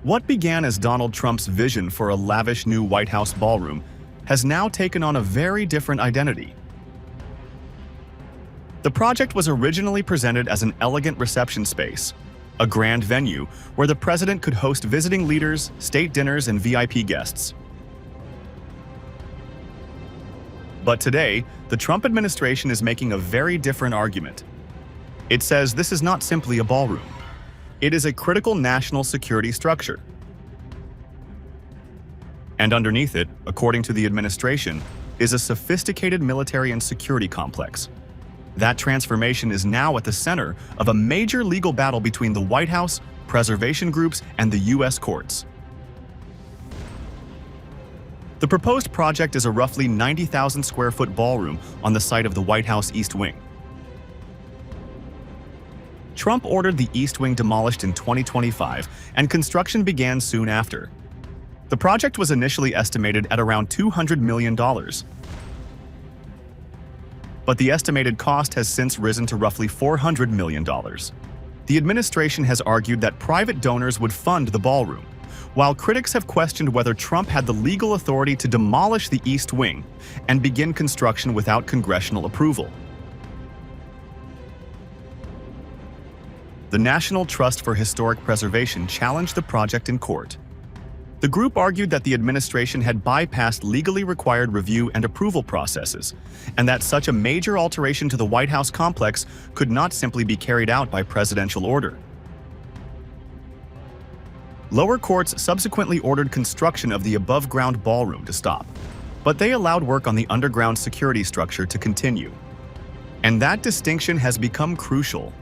What began as Donald Trump's vision for a lavish new White House ballroom has now taken on a very different identity. The project was originally presented as an elegant reception space, a grand venue where the president could host visiting leaders, state dinners, and VIP guests. But today, the Trump administration is making a very different argument. It says this is not simply a ballroom. It is a critical national security structure. And underneath it, according to the administration, is a sophisticated military and security complex. That transformation is now at the center of a major legal battle between the White House, preservation groups, and the U.S. courts. The proposed project is a roughly 90,000 square foot ballroom on the site of the White House East Wing. Trump ordered the East Wing demolished in 2025, and construction began soon after. The project was initially estimated at around $200 million. But the estimated cost has since risen to roughly $400 million. The administration has argued that private donors would fund the ballroom, while critics have questioned whether Trump had the legal authority to demolish the East Wing and begin construction without congressional approval. The National Trust for Historic Preservation challenged the project in court. The group argued that the administration had bypassed legally required review and approval processes, and that such a major alteration to the White House complex could not simply be carried out by presidential order. Lower courts subsequently ordered construction of the above-ground ballroom to stop, but they allowed work on the underground security structure to continue. And that distinction has become crucial.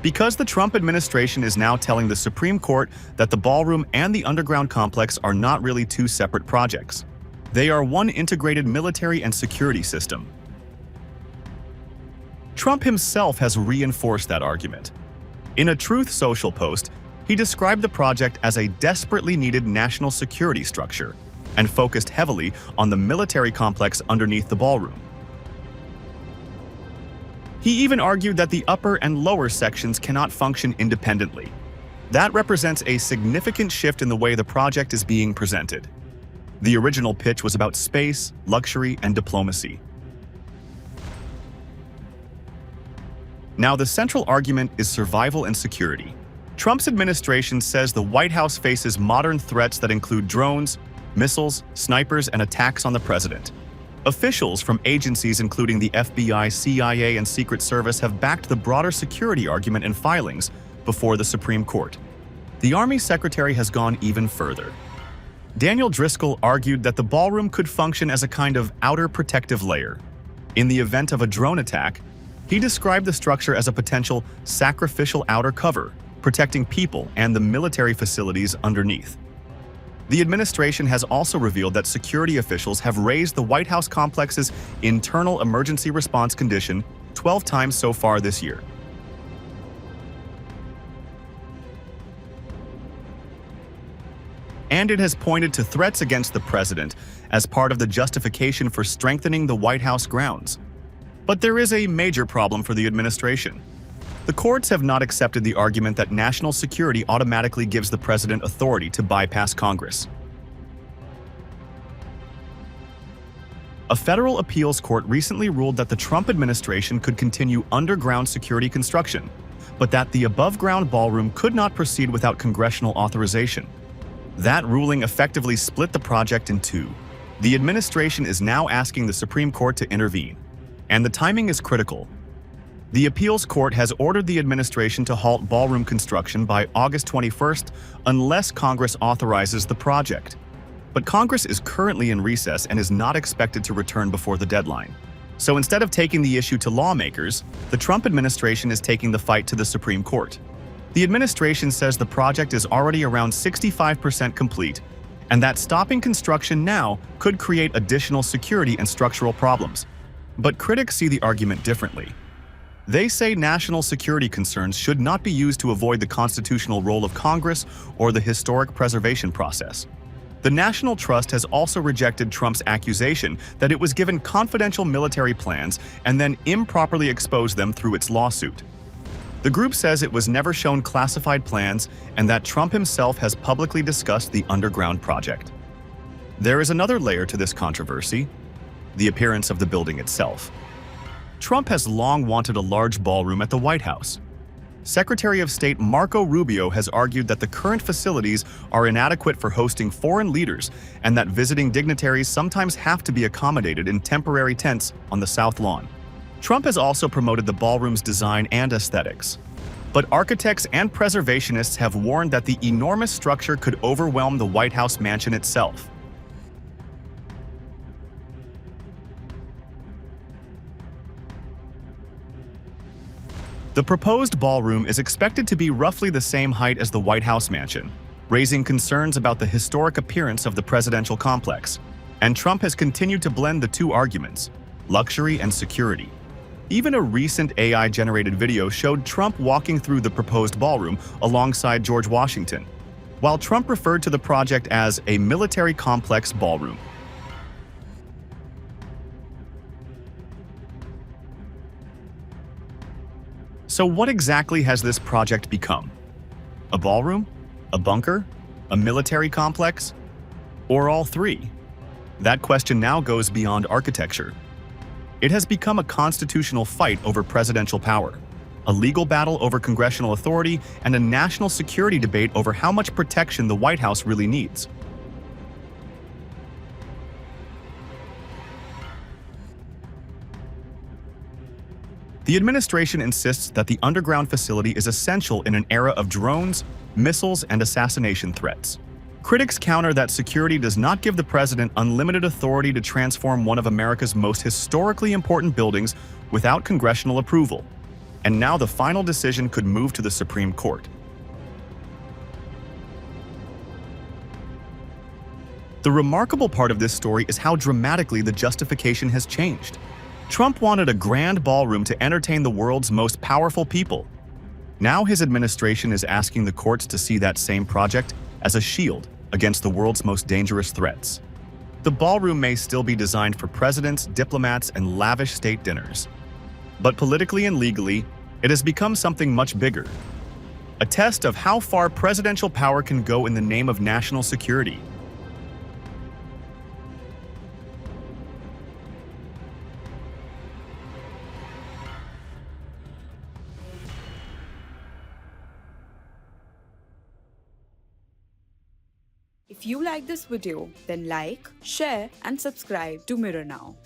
Because the Trump administration is now telling the Supreme Court that the ballroom and the underground complex are not really two separate projects. They are one integrated military and security system. Trump himself has reinforced that argument. In a Truth Social post, he described the project as a desperately needed national security structure and focused heavily on the military complex underneath the ballroom. He even argued that the upper and lower sections cannot function independently. That represents a significant shift in the way the project is being presented. The original pitch was about space, luxury, and diplomacy. Now, the central argument is survival and security. Trump's administration says the White House faces modern threats that include drones, missiles, snipers, and attacks on the president. Officials from agencies including the FBI, CIA, and Secret Service have backed the broader security argument in filings before the Supreme Court. The Army Secretary has gone even further. Daniel Driscoll argued that the ballroom could function as a kind of outer protective layer. In the event of a drone attack, he described the structure as a potential sacrificial outer cover, protecting people and the military facilities underneath. The administration has also revealed that security officials have raised the White House complex's internal emergency response condition 12 times so far this year. And it has pointed to threats against the president as part of the justification for strengthening the White House grounds. But there is a major problem for the administration. The courts have not accepted the argument that national security automatically gives the president authority to bypass Congress. A federal appeals court recently ruled that the Trump administration could continue underground security construction, but that the above-ground ballroom could not proceed without congressional authorization. That ruling effectively split the project in two. The administration is now asking the Supreme Court to intervene, and the timing is critical. The appeals court has ordered the administration to halt ballroom construction by August 21st unless Congress authorizes the project. But Congress is currently in recess and is not expected to return before the deadline. So instead of taking the issue to lawmakers, the Trump administration is taking the fight to the Supreme Court. The administration says the project is already around 65% complete, and that stopping construction now could create additional security and structural problems. But critics see the argument differently. They say national security concerns should not be used to avoid the constitutional role of Congress or the historic preservation process. The National Trust has also rejected Trump's accusation that it was given confidential military plans and then improperly exposed them through its lawsuit. The group says it was never shown classified plans and that Trump himself has publicly discussed the underground project. There is another layer to this controversy: the appearance of the building itself. Trump has long wanted a large ballroom at the White House. Secretary of State Marco Rubio has argued that the current facilities are inadequate for hosting foreign leaders and that visiting dignitaries sometimes have to be accommodated in temporary tents on the South Lawn. Trump has also promoted the ballroom's design and aesthetics. But architects and preservationists have warned that the enormous structure could overwhelm the White House mansion itself. The proposed ballroom is expected to be roughly the same height as the White House mansion, raising concerns about the historic appearance of the presidential complex. And Trump has continued to blend the two arguments: luxury and security. Even a recent AI-generated video showed Trump walking through the proposed ballroom alongside George Washington, while Trump referred to the project as a military complex ballroom. So what exactly has this project become? A ballroom? A bunker? A military complex? Or all three? That question now goes beyond architecture. It has become a constitutional fight over presidential power, a legal battle over congressional authority, and a national security debate over how much protection the White House really needs. The administration insists that the underground facility is essential in an era of drones, missiles, and assassination threats. Critics counter that security does not give the president unlimited authority to transform one of America's most historically important buildings without congressional approval. And now the final decision could move to the Supreme Court. The remarkable part of this story is how dramatically the justification has changed. Trump wanted a grand ballroom to entertain the world's most powerful people. Now his administration is asking the courts to see that same project as a shield against the world's most dangerous threats. The ballroom may still be designed for presidents, diplomats, and lavish state dinners. But politically and legally, it has become something much bigger. A test of how far presidential power can go in the name of national security. If you like this video, then like, share and subscribe to Mirror Now.